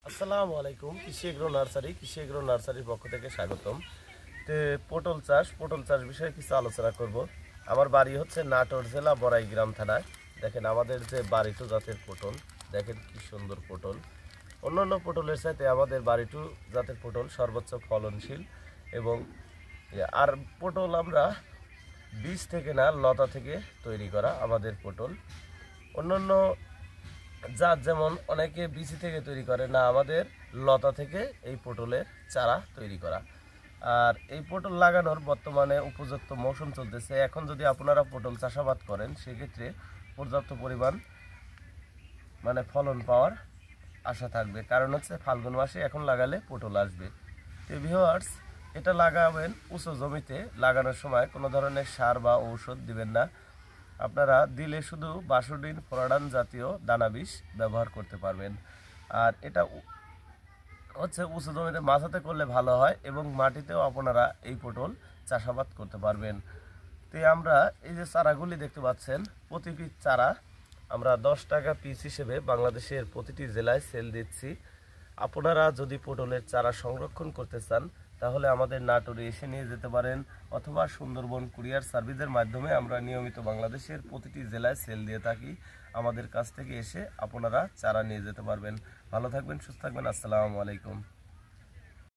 আসসালামু আলাইকুম। কৃষি এগ্রো নার্সারির পক্ষ থেকে স্বাগতম। পটল চাষ বিষয়ে কিছু আলোচনা করব। আমার বাড়ি হচ্ছে নাটোর জেলা বড়াই গ্রাম থানায়। দেখেন আমাদের যে বাড়িটু জাতের পটল, দেখেন কি সুন্দর পটল। অন্যান্য পটলের সাথে আমাদের বাড়িটু জাতের পটল সর্বোচ্চ ফলনশীল এবং আর পটল আমরা বীজ থেকে না লতা থেকে তৈরি করা আমাদের পটল। অন্যান্য জাত যেমন অনেকে বিচি থেকে তৈরি করে, না আমাদের লতা থেকে এই পটলের চারা তৈরি করা। আর এই পটল লাগানোর বর্তমানে উপযুক্ত মৌসুম চলতেছে। এখন যদি আপনারা পটল চাষাবাদ করেন সেক্ষেত্রে পর্যাপ্ত পরিমাণ ফলন পাওয়ার আশা থাকবে, কারণ হচ্ছে ফাল্গুন মাসে এখন লাগালে পটল আসবে। তো ভিউয়ার্স, এটা লাগাবেন উঁচু জমিতে। লাগানোর সময় কোনো ধরনের সার বা ঔষধ দিবেন না। আপনারা দিলে শুধু বাসুডিন ফোরাডান জাতীয় দানা বিষ ব্যবহার করতে পারবেন। আর এটা হচ্ছে উঁচু জমিতে মাচাতে করলে ভালো হয় এবং মাটিতেও আপনারা এই পটল চাষাবাদ করতে পারবেন। তো আমরা এই যে চারাগুলি দেখতে পাচ্ছেন, প্রতি পিস চারা আমরা 10 টাকা পিস হিসেবে বাংলাদেশের প্রতিটি জেলায় সেল দিচ্ছি। আপনারা যদি পটলের চারা সংরক্ষণ করতে চান তাহলে আমাদের নাটোরে এসে নিয়ে যেতে পারেন, অথবা সুন্দরবন কুরিয়ার সার্ভিসের মাধ্যমে আমরা নিয়মিত বাংলাদেশের প্রতিটি জেলায় সেল দিয়ে থাকি। আমাদের কাছ থেকে এসে আপনারা চারা নিয়ে যেতে পারবেন। ভালো থাকবেন, সুস্থ থাকবেন। আসসালামু আলাইকুম।